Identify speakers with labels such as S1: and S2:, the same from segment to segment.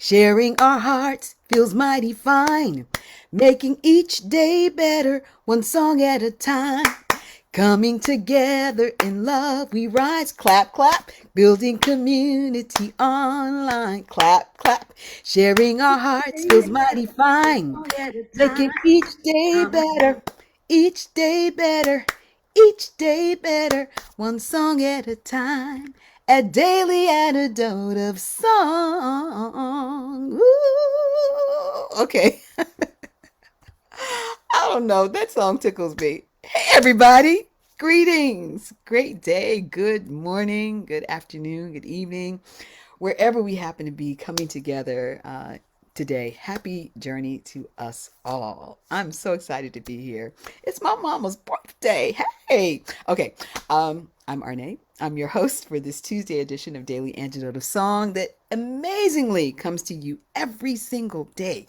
S1: Sharing our hearts feels mighty fine, making each day better, one song at a time. Coming together in love, we rise, clap, clap, building community online, clap, clap. Sharing our hearts feels mighty fine, making each day better, each day better, each day better, one song at a time. A daily antidote of song. Ooh, okay. I don't know. That song tickles me. Hey, everybody. Greetings. Great day. Good morning. Good afternoon. Good evening. Wherever we happen to be coming together today. Happy journey to us all. I'm so excited to be here. It's my mama's birthday. Hey. Okay. I'm Arne. I'm your host for this Tuesday edition of Daily Antidote of Song that amazingly comes to you every single day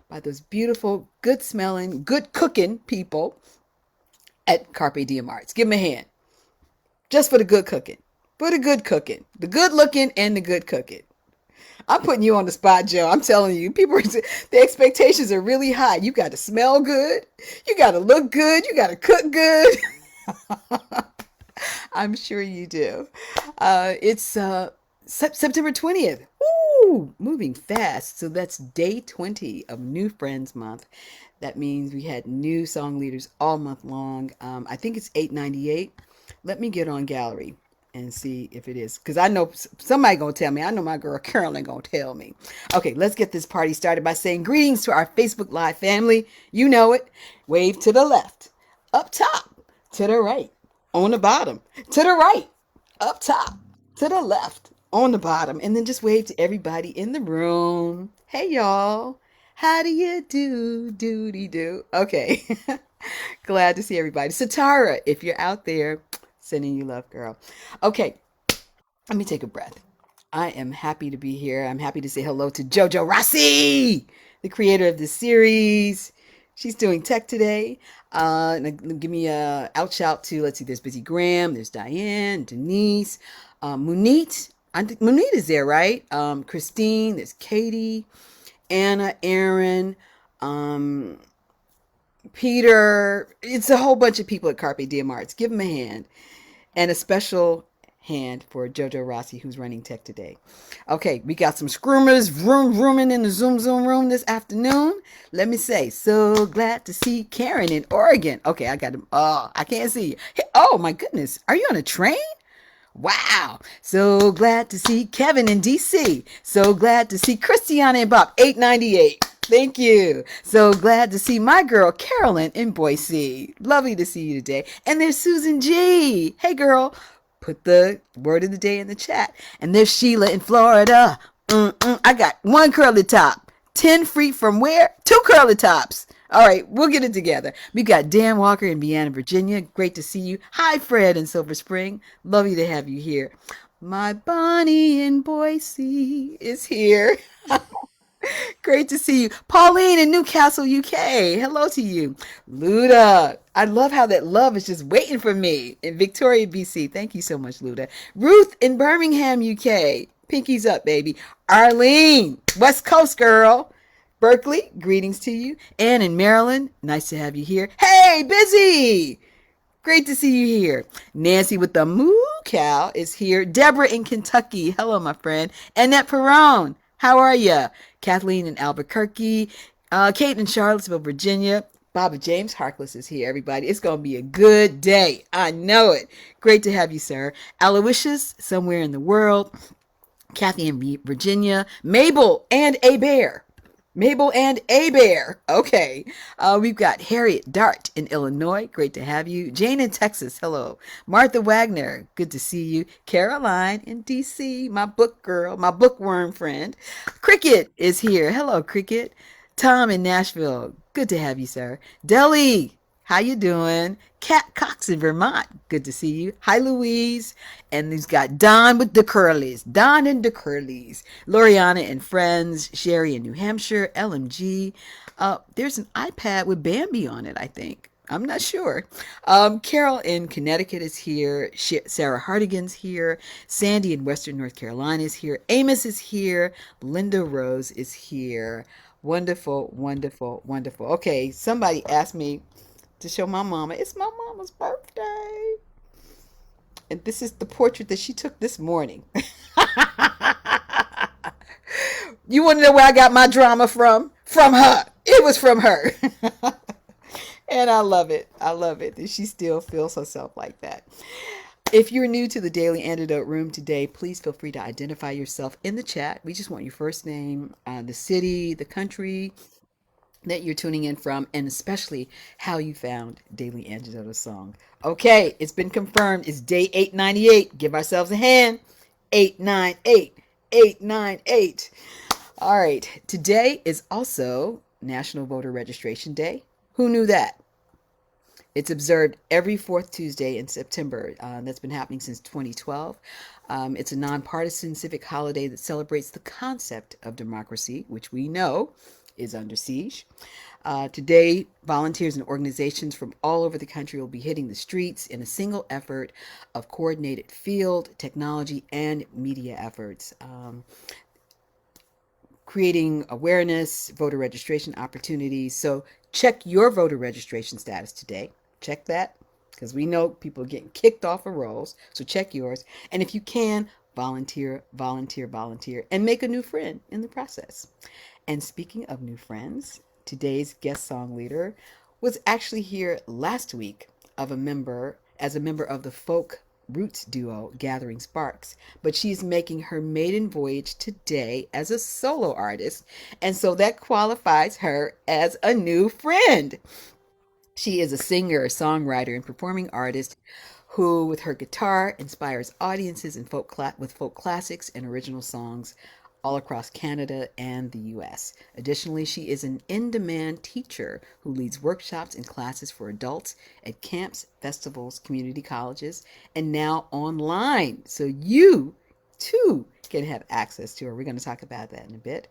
S1: by those beautiful, good smelling, good cooking people at Carpe Diem Arts. Give them a hand. Just for the good cooking. For the good cooking. The good looking and the good cooking. I'm putting you on the spot, Joe. I'm telling you, people, the expectations are really high. You got to smell good. You got to look good. You got to cook good. I'm sure you do. It's September 20th. Ooh, moving fast. So that's day 20 of New Friends Month. That means we had new song leaders all month long. I think it's 898. Let me get on gallery and see if it is. Because I know somebody going to tell me. I know my girl Carolyn going to tell me. Okay, let's get this party started by saying greetings to our Facebook Live family. You know it. Wave to the left. Up top. To the right. On the bottom. To the right. Up top. To the left. On the bottom. And then just wave to everybody in the room. Hey, y'all. How do you do? Doody do. Okay. Glad to see everybody. Satara, if you're out there, sending you love, girl. Okay. Let me take a breath. I am happy to be here. I'm happy to say hello to Jojo Rossi, the creator of this series. She's doing tech today. Give me a out shout to, let's see, there's Busy Graham, there's Diane, Denise, Munit. I think Munit is there, right? Christine, there's Katie, Anna, Aaron, Peter. It's a whole bunch of people at Carpe Diem Arts. Give them a hand. And a special hand for Jojo Rossi, who's running tech today. Okay, we got some screamers rooming in the Zoom room this afternoon. Let me say, so glad to see Karen in Oregon. Okay, I got him. Oh, I can't see you. Hey, oh my goodness, are you on a train? Wow. So glad to see Kevin in DC. So glad to see Christiana and Bob, 898. Thank you. So glad to see my girl Carolyn in Boise. Lovely to see you today. And there's Susan G. Hey girl, put the word of the day in the chat. And there's Sheila in Florida. I got one curly top. 10 free from where? 2 curly tops. All right, we'll get it together. We got Dan Walker in Vienna, Virginia. Great to see you. Hi, Fred in Silver Spring. Lovely to have you here. My Bonnie in Boise is here. Great to see you. Pauline in Newcastle, UK. Hello to you. Luda. I love how that love is just waiting for me in Victoria, BC. Thank you so much, Luda. Ruth in Birmingham, UK. Pinkies up, baby. Arlene, West Coast girl. Berkeley, greetings to you. Ann in Maryland, nice to have you here. Hey, Busy! Great to see you here. Nancy with the moo cow is here. Deborah in Kentucky, hello, my friend. Annette Perrone, how are you? Kathleen in Albuquerque. Kate in Charlottesville, Virginia. Baba James Harkless is here, everybody. It's going to be a good day. I know it. Great to have you, sir. Aloysius, somewhere in the world. Kathy in Virginia. Mabel and a bear. Mabel and a bear. Okay. We've got Harriet Dart in Illinois. Great to have you. Jane in Texas. Hello. Martha Wagner. Good to see you. Caroline in DC. My book girl. My bookworm friend. Cricket is here. Hello, Cricket. Tom in Nashville. Good to have you, sir. Deli. How you doing? Kat Cox in Vermont. Good to see you. Hi, Louise. And he's got Don with the curlies. Don and the curlies. Loriana and friends. Sherry in New Hampshire. LMG. There's an iPad with Bambi on it, I think. I'm not sure. Carol in Connecticut is here. Sarah Hardigan's here. Sandy in Western North Carolina is here. Amos is here. Linda Rose is here. Wonderful, wonderful, wonderful. Okay, somebody asked me to show my mama. It's my mama's birthday. And this is the portrait that she took this morning. You want to know where I got my drama from? From her. It was from her. And I love it. I love it that she still feels herself like that. If you're new to the Daily Antidote Room today, please feel free to identify yourself in the chat. We just want your first name, the city, the country that you're tuning in from, and especially how you found Daily Antidote song. Okay, it's been confirmed. It's day 898. Give ourselves a hand. 898. 898. All right. Today is also National Voter Registration Day. Who knew that? It's observed every fourth Tuesday in September. That's been happening since 2012. It's a nonpartisan civic holiday that celebrates the concept of democracy, which we know is under siege. Today, volunteers and organizations from all over the country will be hitting the streets in a single effort of coordinated field, technology, and media efforts. Creating awareness, voter registration opportunities. So check your voter registration status today. Check that because we know people are getting kicked off of rolls. So check yours. And if you can, volunteer, volunteer, volunteer, and make a new friend in the process. And speaking of new friends, today's guest song leader was actually here last week as a member of the folk roots duo Gathering Sparks, but she's making her maiden voyage today as a solo artist, and so that qualifies her as a new friend. She is a singer, songwriter, and performing artist who, with her guitar, inspires audiences in with folk classics and original songs all across Canada and the US. Additionally, she is an in demand teacher who leads workshops and classes for adults at camps, festivals, community colleges, and now online. So you too can have access to her. We're going to talk about that in a bit.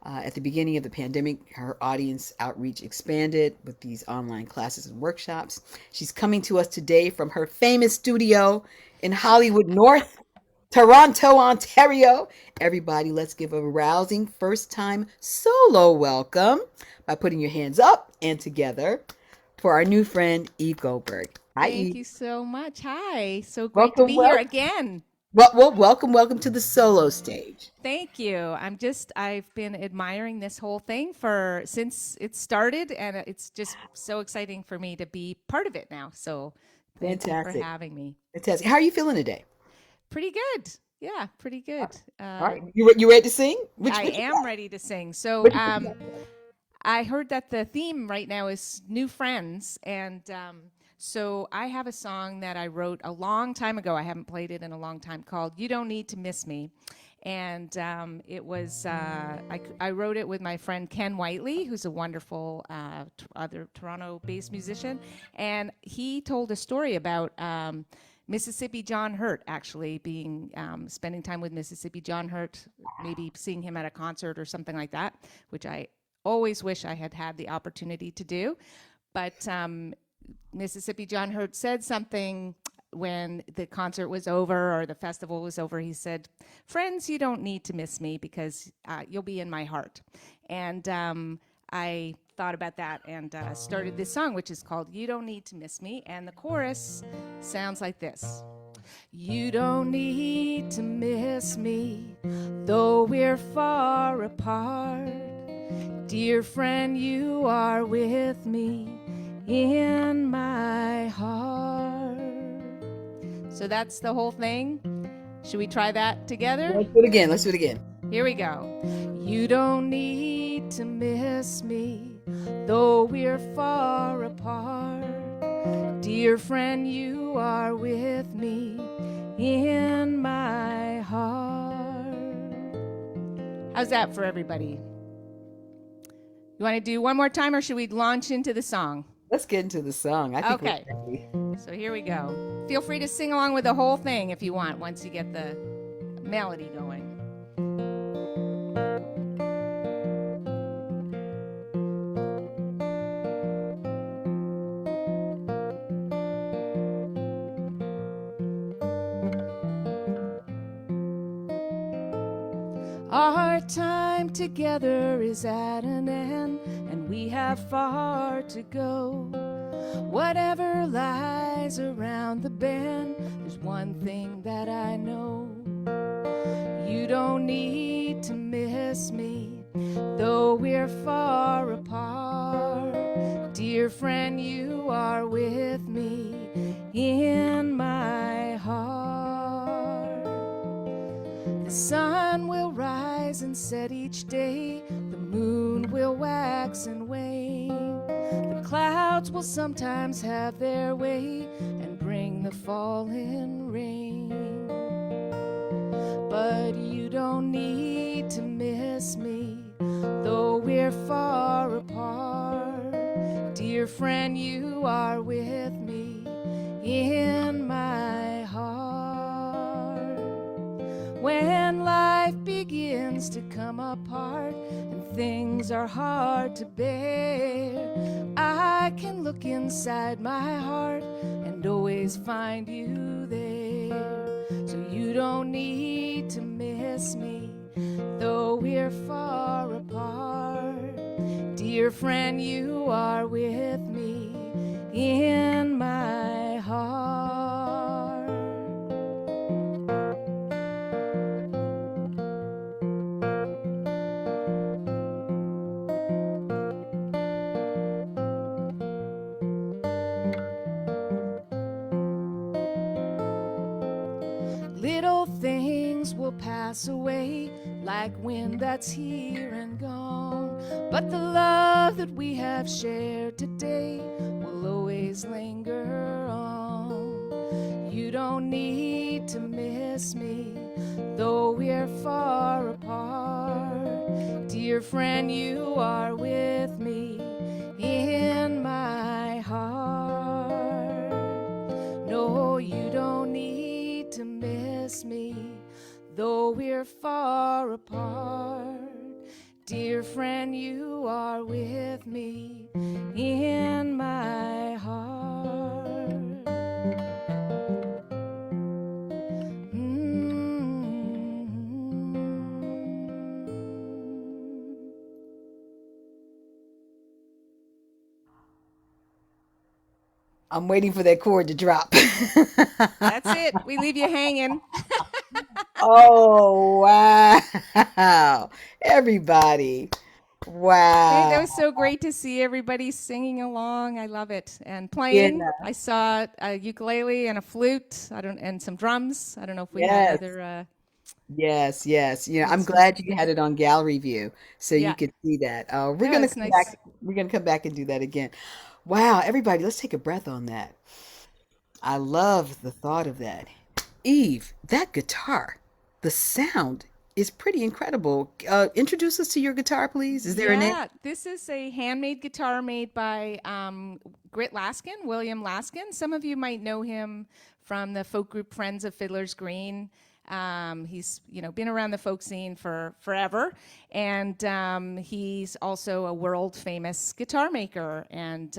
S1: At the beginning of the pandemic, her audience outreach expanded with these online classes and workshops. She's coming to us today from her famous studio in Hollywood North, Toronto, Ontario. Everybody, let's give a rousing first time solo welcome by putting your hands up and together for our new friend, Eve Goldberg. Hi,
S2: Thank
S1: Eve.
S2: you so much. Hi. So great to
S1: Welcome,
S2: be here
S1: welcome.
S2: again.
S1: Welcome to the solo stage.
S2: Thank you. I've been admiring this whole thing for since it started, and it's just so exciting for me to be part of it now. So thank you for
S1: Fantastic.
S2: having me.
S1: Fantastic. How are you feeling today?
S2: Pretty good. Yeah, pretty good.
S1: All right. You ready to sing?
S2: I
S1: What you
S2: am
S1: got?
S2: ready to sing. So,
S1: What you got?
S2: I heard that the theme right now is new friends. And so I have a song that I wrote a long time ago. I haven't played it in a long time called You Don't Need to Miss Me. And it was, I wrote it with my friend Ken Whiteley, who's a wonderful other Toronto based musician. And he told a story about Mississippi John Hurt actually being spending time with Mississippi John Hurt, maybe seeing him at a concert or something like that, which I always wish I had had the opportunity to do. But Mississippi John Hurt said something when the concert was over or the festival was over. He said, "Friends, you don't need to miss me because you'll be in my heart." And I thought about that and started this song, which is called You Don't Need to Miss Me. And the chorus sounds like this. You don't need to miss me, though we're far apart. Dear friend, you are with me in my heart. So that's the whole thing. Should we try that together?
S1: Let's do it again. Let's do it again.
S2: Here we go. You don't need to miss me, though we're far apart. Dear friend, you are with me in my heart. How's that for everybody? You want to do one more time or should we launch into the song?
S1: Let's get into the song. I think
S2: Okay.
S1: we're ready.
S2: So here we go. Feel free to sing along with the whole thing if you want once you get the melody going. Our time together is at an end, and we have far to go. Whatever lies around the bend, there's one thing that I know. You don't need to miss me, though we're far apart. Dear friend, you are with me in my heart. The sun will rise and set each day, the moon will wax and wane. The clouds will sometimes have their way and bring the falling rain. But you don't need to miss me, though we're far apart. Dear friend, you are with me in my heart. When life begins to come apart and things are hard to bear, I can look inside my heart and always find you there. So you don't need to miss me, though we're far apart. Dear friend, you are with me in my heart. Little things will pass away like wind that's here and gone, but the love that we have shared today will always linger on. You don't need to miss me, though we're far apart. Dear friend, you are with me in my heart. No, you don't need to miss me, though we're far apart. Dear friend, you are with me in my heart.
S1: I'm waiting for that chord to drop.
S2: That's it. We leave you hanging.
S1: Oh, wow. Everybody.
S2: Hey, that
S1: Wow.
S2: was so great to see everybody singing along. I love it. And
S1: Yeah.
S2: playing. I saw a ukulele and a flute. I don't, and some drums. I don't know if we had
S1: Yes.
S2: other
S1: Yes, yes. I'm
S2: instruments.
S1: glad you had it on gallery view so you
S2: Yeah,
S1: could see that. We're
S2: no,
S1: gonna
S2: it's
S1: come
S2: nice.
S1: back. We're gonna come back and do that again. Wow, everybody, let's take a breath on that. I love the thought of that. Eve, that guitar, the sound is pretty incredible. Introduce us to your guitar, please. Is there a name?
S2: Yeah, this is a handmade guitar made by Grit Laskin, William Laskin. Some of you might know him from the folk group Friends of Fiddler's Green. He's been around the folk scene for forever, and he's also a world famous guitar maker. And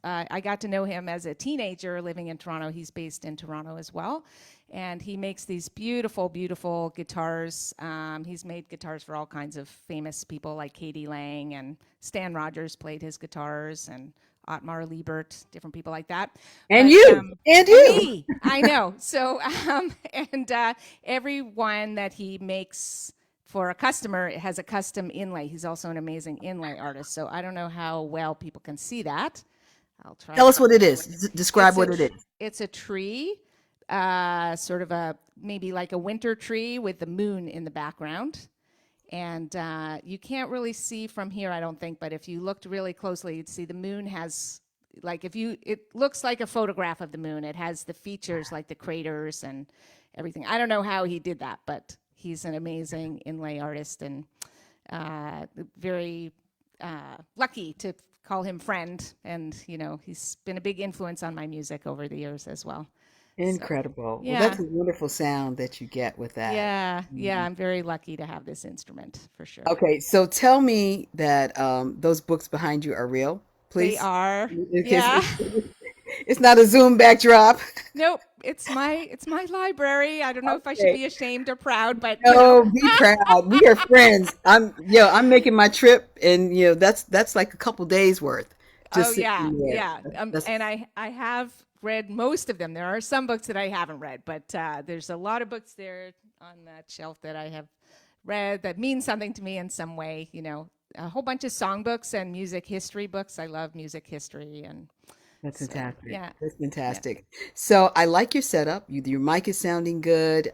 S2: I got to know him as a teenager living in Toronto. He's based in Toronto as well, and he makes these beautiful, beautiful guitars. He's made guitars for all kinds of famous people like Katie Lang, and Stan Rogers played his guitars, and Otmar Liebert, different people like that.
S1: And
S2: But
S1: you, and
S2: and
S1: you.
S2: me, I know. So and every one that he makes for a customer has a custom inlay. He's also an amazing inlay artist. So I don't know how well people can see that. I'll try
S1: Tell
S2: to
S1: us what it
S2: show
S1: is.
S2: it.
S1: Describe
S2: It's a
S1: what it
S2: tr-
S1: is.
S2: it's a tree, sort of a maybe like a winter tree with the moon in the background. And you can't really see from here, I don't think, but if you looked really closely, you'd see the moon has like if you it looks like a photograph of the moon. It has the features like the craters and everything. I don't know how he did that, but he's an amazing inlay artist and very lucky to call him friend. And he's been a big influence on my music over the years as well. So
S1: Incredible. Well,
S2: yeah,
S1: that's a wonderful sound that you get with that.
S2: yeah, I'm very lucky to have this instrument for sure.
S1: Okay, so tell me that those books behind you are real,
S2: They
S1: please.
S2: are,
S1: It's,
S2: yeah.
S1: it's not a Zoom backdrop.
S2: Nope. it's my library. I don't know if I should
S1: Okay.
S2: be ashamed or proud, but
S1: No, be proud. We are friends. I'm making my trip, and that's like a couple days worth,
S2: oh
S1: just
S2: yeah,
S1: sitting there.
S2: yeah.
S1: That's
S2: And I have read most of them. There are some books that I haven't read, but there's a lot of books there on that shelf that I have read that mean something to me in some way. A whole bunch of songbooks and music history books. I love music history, and
S1: That's
S2: so
S1: fantastic.
S2: yeah,
S1: That's
S2: yeah.
S1: fantastic. So I like your setup. Your mic is sounding good.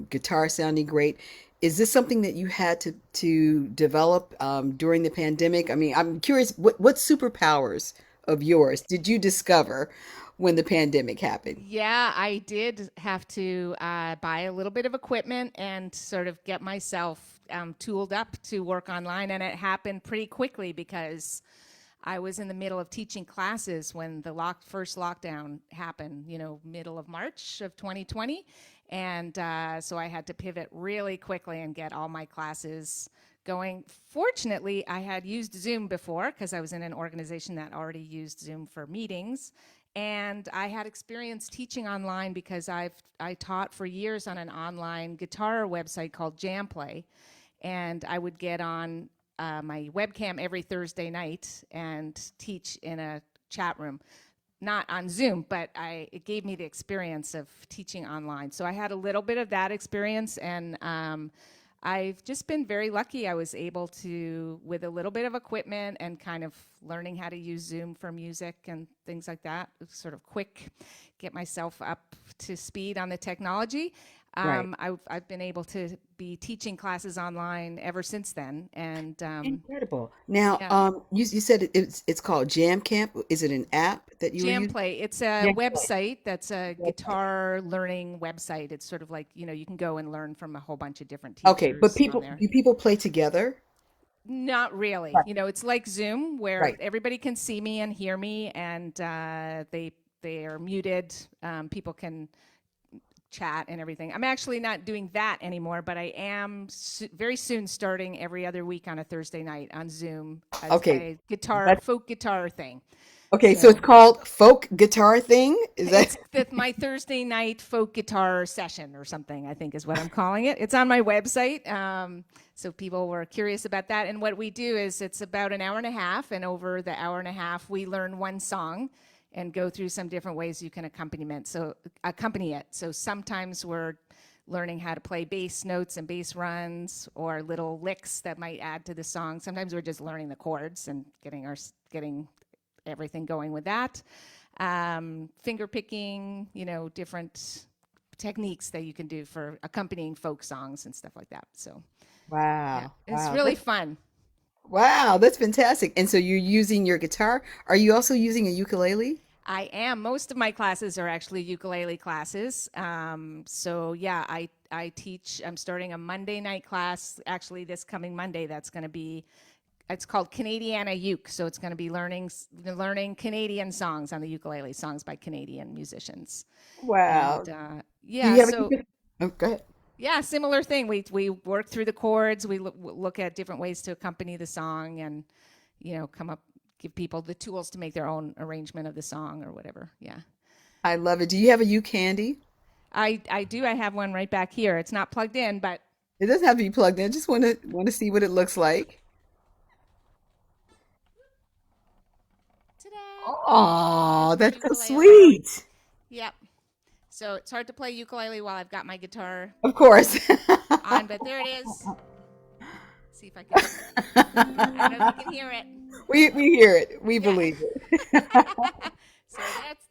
S1: Guitar sounding great. Is this something that you had to develop during the pandemic? I mean, I'm curious. What superpowers of yours did you discover when the pandemic happened?
S2: Yeah, I did have to buy a little bit of equipment and sort of get myself tooled up to work online. And it happened pretty quickly because I was in the middle of teaching classes when the first lockdown happened, middle of March of 2020. And so I had to pivot really quickly and get all my classes going. Fortunately, I had used Zoom before because I was in an organization that already used Zoom for meetings. And I had experience teaching online because I taught for years on an online guitar website called Jamplay, and I would get on my webcam every Thursday night and teach in a chat room, not on Zoom, but it gave me the experience of teaching online. So I had a little bit of that experience, and I've just been very lucky. I was able to, with a little bit of equipment and kind of learning how to use Zoom for music and things like that, sort of quick, get myself up to speed on the technology.
S1: Right.
S2: I've been able to be teaching classes online ever since then, and
S1: Incredible. Now,
S2: yeah.
S1: you said it's called Jam Camp. Is it an app that you were using?
S2: Jamplay. It's a
S1: Jam
S2: website that's a
S1: Play.
S2: guitar learning website. It's sort of like, you can go and learn from a whole bunch of different
S1: Okay, but
S2: teachers on there.
S1: do people play together?
S2: Not really.
S1: Right.
S2: It's like Zoom where
S1: Right.
S2: everybody can see me and hear me, and they are muted. People can chat and everything. I'm actually not doing that anymore, but I am very soon starting every other week on a Thursday night on Zoom as
S1: Okay.
S2: a
S1: That's
S2: folk guitar thing.
S1: okay. So it's
S2: So
S1: called folk guitar thing. Is that
S2: it's my Thursday night folk guitar session or something, I think is what I'm calling it. It's on my website. So people were curious about that. And what we do is it's about an hour and a half. And over the hour and a half, we learn one song and go through some different ways you can accompany it. So sometimes we're learning how to play bass notes and bass runs or little licks that might add to the song. Sometimes we're just learning the chords and getting everything going with that. Finger picking, different techniques that you can do for accompanying folk songs and stuff like that. So, yeah,
S1: wow,
S2: it's
S1: wow,
S2: really
S1: that's
S2: fun.
S1: wow, that's fantastic. And so you're using your guitar. Are you also using a ukulele?
S2: I am. Most of my classes are actually ukulele classes. So yeah, I teach. I'm starting a Monday night class actually this coming Monday. That's going to be. It's called Canadiana Uke. So it's going to be learning Canadian songs on the ukulele, songs by Canadian musicians. And
S1: Wow. Do
S2: yeah,
S1: you have a
S2: so
S1: ukulele? Oh, go ahead.
S2: yeah, similar thing. We work through the chords. We look at different ways to accompany the song, and give people the tools to make their own arrangement of the song or whatever. Yeah,
S1: I love it. Do you have a uke handy?
S2: I do. I have one right back here. It's not plugged in, but
S1: It doesn't have to be plugged in. I just want to see what it looks like.
S2: ta-da!
S1: Oh,
S2: There's my
S1: that's so
S2: ukulele.
S1: sweet.
S2: Yep. So it's hard to play ukulele while I've got my guitar
S1: Of course.
S2: on, but there it is. See if I can. I don't know if you can hear it.
S1: We hear it. We
S2: Yeah.
S1: believe it.
S2: So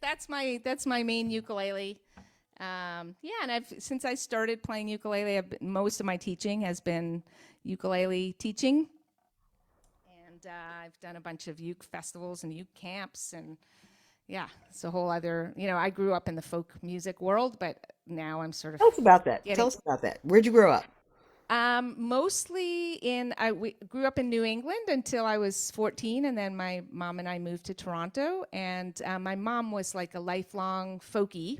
S2: that's my main ukulele. Yeah, and since I started playing ukulele, most of my teaching has been ukulele teaching, and I've done a bunch of uke festivals and uke camps, and yeah, it's a whole other. I grew up in the folk music world, but now I'm sort of
S1: Tell us about that. Tell
S2: getting
S1: us about that. Where'd you grow up?
S2: mostly we grew up in New England until I was 14, and then my mom and I moved to Toronto. And my mom was like a lifelong folkie,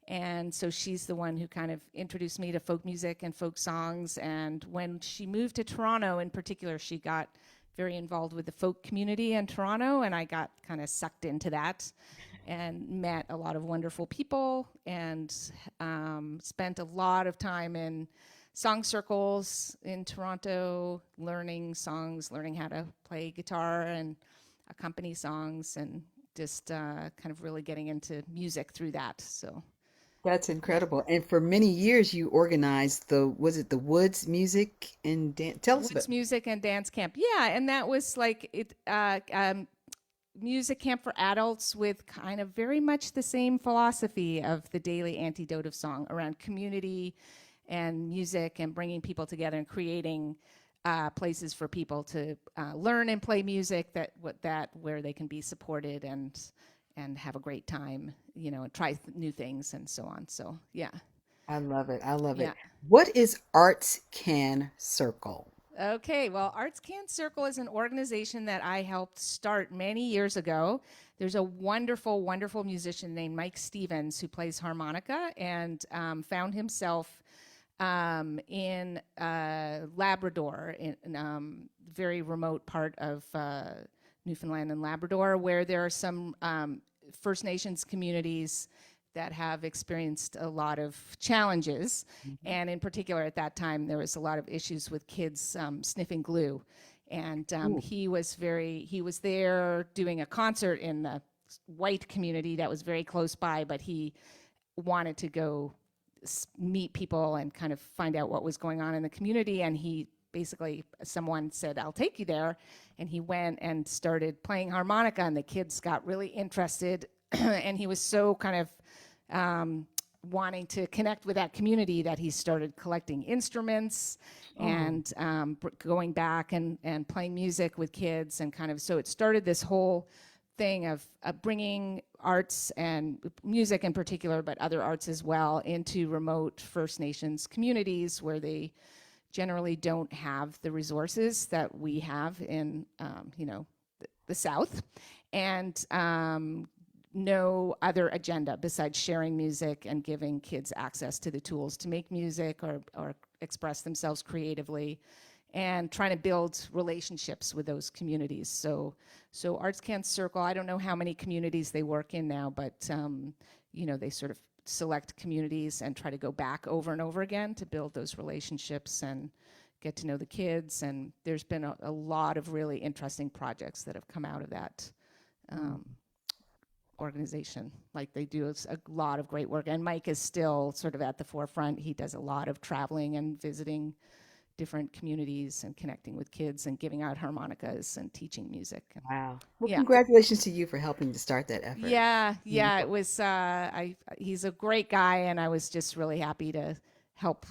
S2: and so she's the one who kind of introduced me to folk music and folk songs. And when she moved to Toronto, in particular, she got very involved with the folk community in Toronto, and I got kind of sucked into that. and met a lot of wonderful people, and spent a lot of time in song circles in Toronto, learning songs, learning how to play guitar and accompany songs, and just kind of really getting into music through that. So,
S1: That's
S2: yeah.
S1: incredible. And for many years, you organized was it the Woods Music and Dance? Tell us about.
S2: Woods Music and Dance Camp. Yeah, and that was like music camp for adults with kind of very much the same philosophy of the daily antidote of song around community and music and bringing people together and creating places for people to learn and play music that where they can be supported and have a great time, and try new things and so on. So yeah,
S1: I love it. I love
S2: yeah.
S1: it. What is Arts Can Circle?
S2: Okay, well, Arts Can Circle is an organization that I helped start many years ago. There's a wonderful, wonderful musician named Mike Stevens who plays harmonica and found himself in Labrador, in very remote part of Newfoundland and Labrador, where there are some First Nations communities that have experienced a lot of challenges.
S1: Mhm.
S2: And in particular, at that time, there was a lot of issues with kids sniffing glue. And
S1: Ooh.
S2: he was there doing a concert in the white community that was very close by, but he wanted to go meet people and kind of find out what was going on in the community. And he basically, someone said, I'll take you there. And he went and started playing harmonica, and the kids got really interested. And he was so kind of wanting to connect with that community that he started collecting instruments
S1: Oh,
S2: and going back and playing music with kids, and kind of, so it started this whole thing of bringing arts and music in particular, but other arts as well, into remote First Nations communities where they generally don't have the resources that we have in, the South, and no other agenda besides sharing music and giving kids access to the tools to make music or express themselves creatively, and trying to build relationships with those communities. So Arts Can Circle, I don't know how many communities they work in now, but they sort of select communities and try to go back over and over again to build those relationships and get to know the kids. And there's been a lot of really interesting projects that have come out of that um, organization. Like, they do a lot of great work, and Mike is still sort of at the forefront. He does a lot of traveling and visiting different communities and connecting with kids and giving out harmonicas and teaching music. And
S1: wow. Well,
S2: yeah,
S1: congratulations to you for helping to start that effort.
S2: yeah, it
S1: Wonderful.
S2: was. He's a great guy, and I was just really happy to help,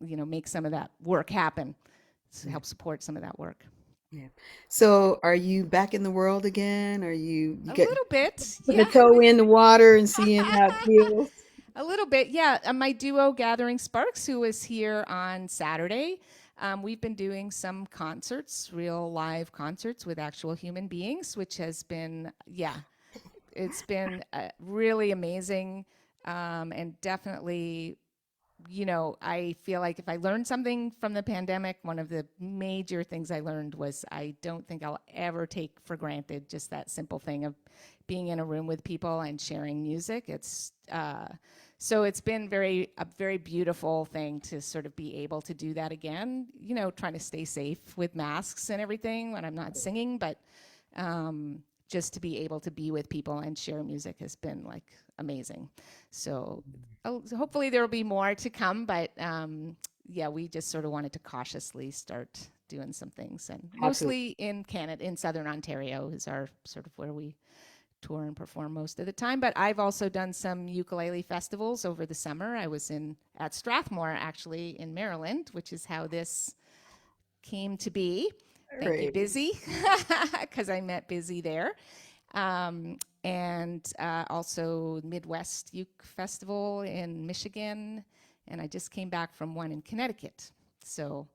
S2: make some of that work happen, to
S1: Yeah.
S2: help support some of that work.
S1: Yeah. So, are you back in the world again? Are you
S2: A
S1: get
S2: little bit,
S1: putting a
S2: yeah.
S1: toe in the water and seeing how it feels?
S2: A little bit, yeah. My duo, Gathering Sparks, who was here on Saturday, we've been doing some concerts, real live concerts with actual human beings, which has been, yeah, it's been really amazing, and definitely, I feel like if I learned something from the pandemic, one of the major things I learned was I don't think I'll ever take for granted just that simple thing of being in a room with people and sharing music. So it's been a very beautiful thing to sort of be able to do that again. Trying to stay safe with masks and everything when I'm not singing, but just to be able to be with people and share music has been like amazing. So hopefully there will be more to come, but yeah, we just sort of wanted to cautiously start doing some things, and
S1: Absolutely.
S2: mostly in Canada, in Southern Ontario is our sort of where we tour and perform most of the time. But I've also done some ukulele festivals over the summer. I was in at Strathmore, actually, in Maryland, which is how this came to be.
S1: All
S2: Thank you,
S1: right.
S2: Busy, because I met Busy there. And also Midwest Uke Festival in Michigan, and I just came back from one in Connecticut. So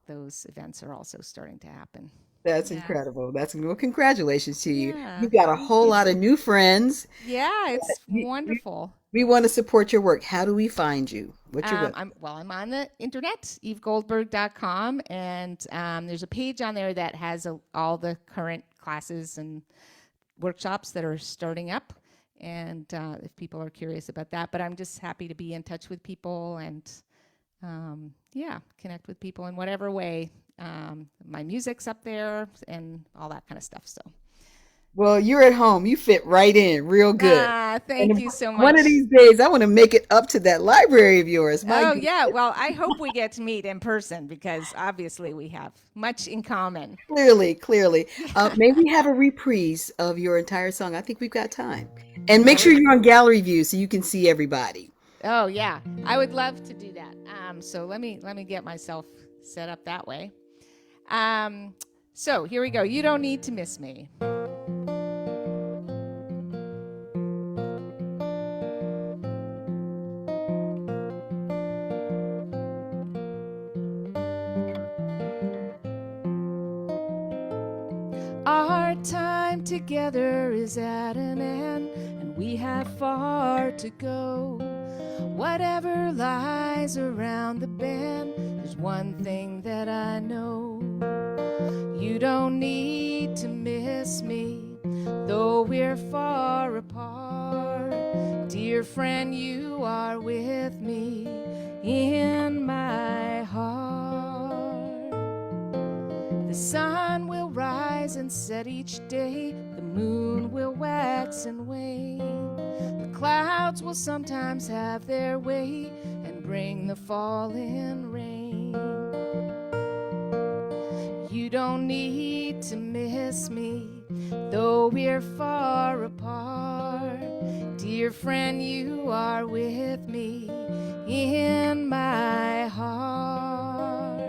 S2: those events are also starting to happen.
S1: That's
S2: Yeah.
S1: incredible. Well, congratulations to you.
S2: Yeah.
S1: You've got a
S2: Thank
S1: whole
S2: you.
S1: lot of new friends.
S2: Yeah, it's
S1: We, we,
S2: wonderful.
S1: we want to support your work. How do we find you? What's your web?
S2: I'm on the internet, evegoldberg.com, and there's a page on there that has all the current classes and workshops that are starting up. And if people are curious about that, but I'm just happy to be in touch with people and yeah, connect with people in whatever way. My music's up there and all that kind of stuff. So,
S1: Well, you're at home. You fit right in real good.
S2: thank
S1: And
S2: you so
S1: one of
S2: much.
S1: these days, I want to make it up to that library of yours. My
S2: Oh,
S1: goodness,
S2: yeah. Well, I hope we get to meet in person because obviously we have much in common.
S1: clearly, clearly. May we have a reprise of your entire song? I think we've got time. And make
S2: Oh,
S1: sure you're on gallery view so you can see everybody.
S2: oh yeah. I would love to do that. So let me get myself set up that way. Um, so here we go. You don't need to miss me. Our time together is at an end, and we have far to go. Whatever lies around the bend, there's one thing that I know. You don't need to miss me, though we're far apart. Dear friend, you are with me in my heart. The sun will rise and set each day, the moon will wax and wane. The clouds will sometimes have their way and bring the falling rain. You don't need to miss me, though we're far apart. Dear friend, you are with me in my heart.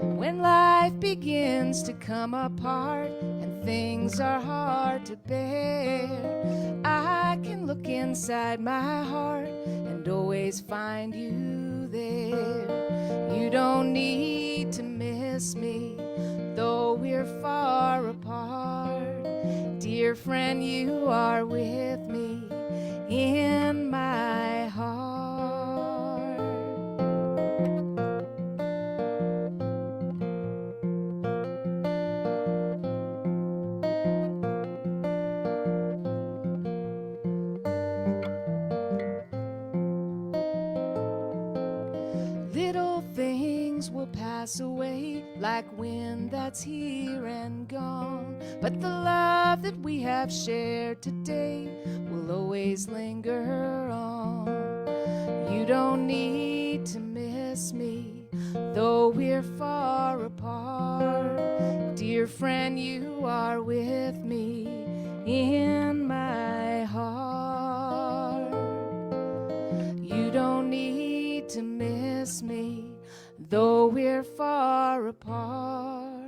S2: When life begins to come apart and things are hard to bear, I can look inside my heart and always find you there. You don't need to miss me, though we're far apart. Dear friend, you are with me in my heart. Little things will pass away like wind that's here and gone, but the love that we have shared today will always linger on. You don't need to miss me, though we're far apart. Dear friend, you are with me in my heart. You don't need to miss me, though we're far apart.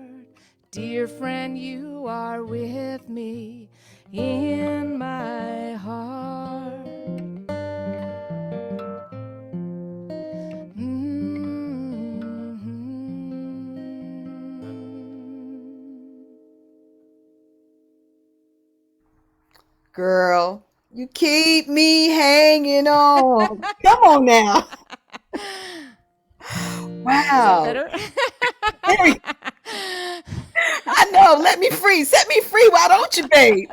S2: Dear friend, you are with me in my heart.
S1: Girl, you keep me hanging on. Come on now.
S2: Is that
S1: Wow.
S2: better?
S1: Very, I know. Let me free. Set me free. Why don't you, babe?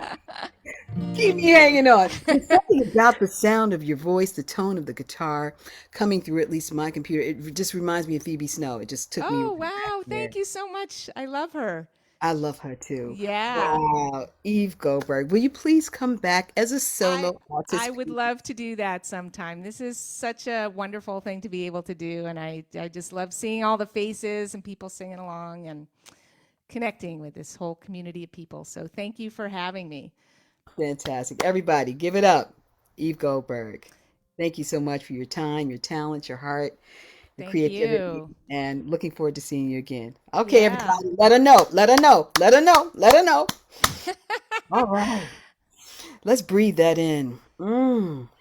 S1: Keep me hanging on. There's something about the sound of your voice, the tone of the guitar coming through at least my computer. It just reminds me of Phoebe Snow. It just took me
S2: Oh,
S1: right back
S2: wow.
S1: there.
S2: Thank you so much. I love her.
S1: I love her too.
S2: Yeah.
S1: Wow. Eve Goldberg, will you please come back as a
S2: I
S1: solo
S2: I
S1: artist?
S2: would love to do that sometime. This is such a wonderful thing to be able to do, and I just love seeing all the faces and people singing along and connecting with this whole community of people. So thank you for having me.
S1: Fantastic. Everybody, give it up. Eve Goldberg. Thank you so much for your time, your talent, your heart, your
S2: Thank
S1: creativity,
S2: you.
S1: and looking forward to seeing you again. Okay,
S2: Yeah.
S1: everybody, let her know. Let her know. Let her know. Let her know. All right. Let's breathe that in.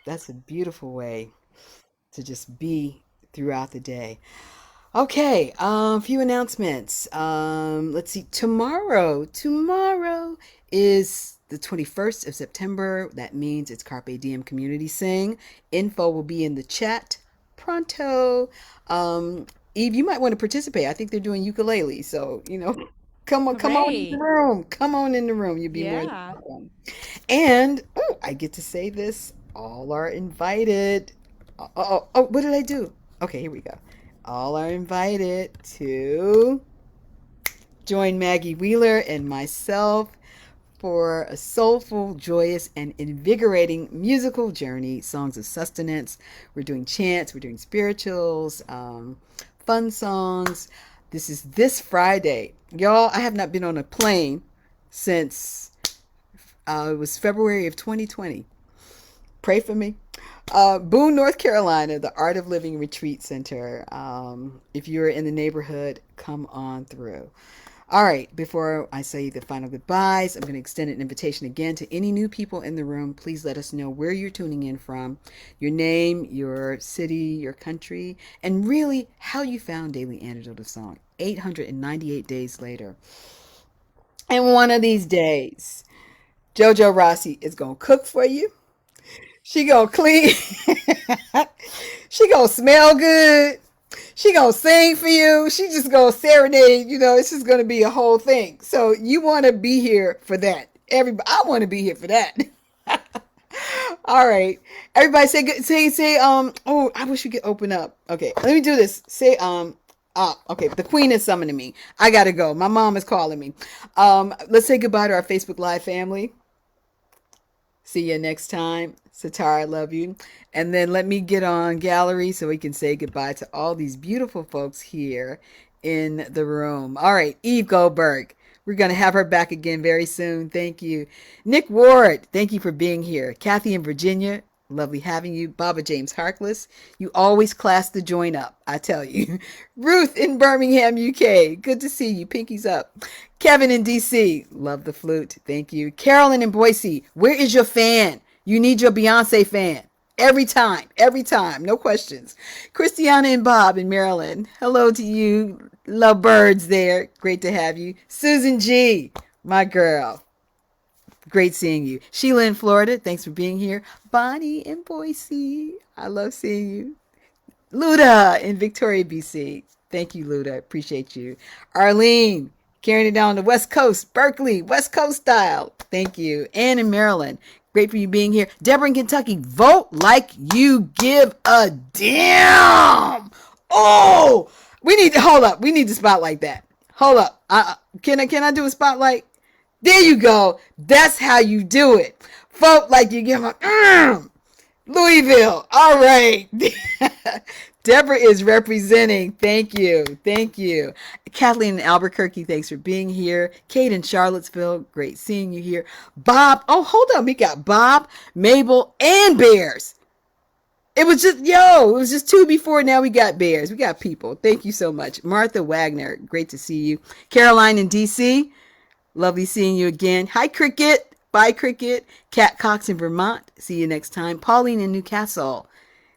S1: That's a beautiful way to just be throughout the day. Okay, a few announcements. Let's see. Tomorrow is the 21st of September. That means it's Carpe Diem Community Sing. Info will be in the chat pronto. Eve, you might want to participate. I think they're doing ukulele, so. Come on in the
S2: Hooray.
S1: room. Come on in the room. You'll be more than
S2: Yeah.
S1: welcome. And oh, I get to say this. All are invited. What did I do? Okay, here we go. All are invited to join Maggie Wheeler and myself for a soulful, joyous, and invigorating musical journey. Songs of sustenance. We're doing chants. We're doing spirituals, fun songs. This is this Friday. Y'all, I have not been on a plane since it was February of 2020. Pray for me. Boone, North Carolina, the Art of Living Retreat Center. If you're in the neighborhood, come on through. All right, before I say the final goodbyes, I'm going to extend an invitation again to any new people in the room. Please let us know where you're tuning in from, your name, your city, your country, and really how you found Daily Antidote of Song 898 days later. And one of these days, JoJo Rossi is going to cook for you. She gonna clean. She gonna smell good. She gonna sing for you. She just gonna serenade. It's just gonna be a whole thing. So you want to be here for that. Everybody, I want to be here for that. All right, everybody, say good. Say. Oh, I wish we could open up. Okay, let me do this. Say. Okay, the queen is summoning me. I gotta go. My mom is calling me. Let's say goodbye to our Facebook Live family. See you next time. Satara, I love you. And then let me get on gallery so we can say goodbye to all these beautiful folks here in the room. All right, Eve Goldberg. We're going to have her back again very soon. Thank you. Nick Ward, thank you for being here. Kathy in Virginia, lovely having you. Baba James Harkless, you always class the joint up, I tell you. Ruth in Birmingham, UK, good to see you. Pinkies up. Kevin in DC, love the flute. Thank you. Carolyn in Boise, where is your fan? You need your Beyonce fan. Every time, no questions. Christiana and Bob in Maryland, hello to you. Love birds there. Great to have you. Susan G, my girl. Great seeing you. Sheila in Florida, thanks for being here. Bonnie in Boise, I love seeing you. Luda in Victoria, BC. Thank you, Luda. Appreciate you. Arlene, carrying it down the West Coast, Berkeley, West Coast style. Thank you. Ann in Maryland. Great for you being here. Deborah in Kentucky. Vote like you give a damn. Oh, we need to hold up. We need to spotlight that. Hold up. Can I do a spotlight? There you go. That's how you do it. Vote like you give a Louisville. All right. Deborah is representing. Thank you. Thank you. Kathleen in Albuquerque, thanks for being here. Kate in Charlottesville, great seeing you here. Bob, oh, hold on. We got Bob, Mabel, and Bears. It was just two before. Now we got Bears. We got people. Thank you so much. Martha Wagner, great to see you. Caroline in DC, lovely seeing you again. Hi, Cricket. Bye, Cricket. Kat Cox in Vermont, see you next time. Pauline in Newcastle.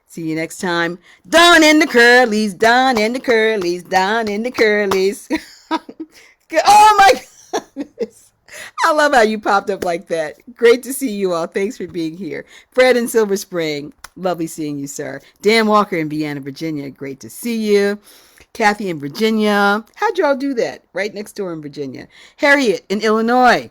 S1: See you next time. Don and the Curlies, Don and the Curlies, Don and the Curlies. Oh my goodness. I love how you popped up like that. Great to see you all. Thanks for being here. Fred in Silver Spring. Lovely seeing you, sir. Dan Walker in Vienna, Virginia. Great to see you. Kathy in Virginia. How'd y'all do that? Right next door in Virginia. Harriet in Illinois.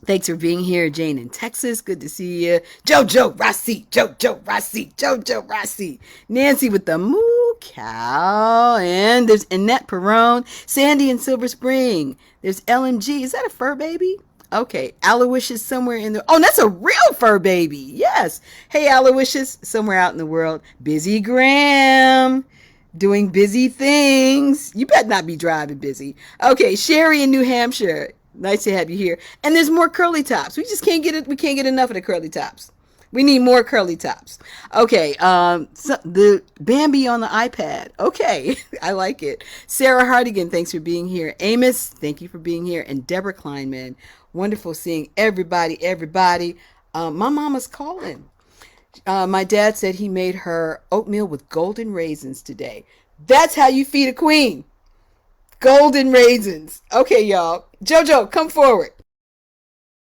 S1: Thanks for being here. Jane in Texas, good to see you. Jojo Rossi, Jojo Rossi, Jojo Rossi. Nancy with the moo cow. And there's Annette Perrone. Sandy in Silver Spring. There's LMG. Is that a fur baby? Okay. Aloysius somewhere in the... Oh, that's a real fur baby. Yes. Hey, Aloysius, somewhere out in the world. Busy Graham. Doing busy things. You better not be driving busy. Okay. Sherry in New Hampshire. Nice to have you here. And there's more curly tops. We just can't get it. We can't get enough of the curly tops. We need more curly tops. Okay. The Bambi on the iPad. Okay. I like it. Sarah Hardigan, thanks for being here. Amos, thank you for being here. And Deborah Kleinman. Wonderful seeing everybody. My mama's calling. My dad said he made her oatmeal with golden raisins today. That's how you feed a queen. Golden raisins. Okay, y'all. Jojo, come forward.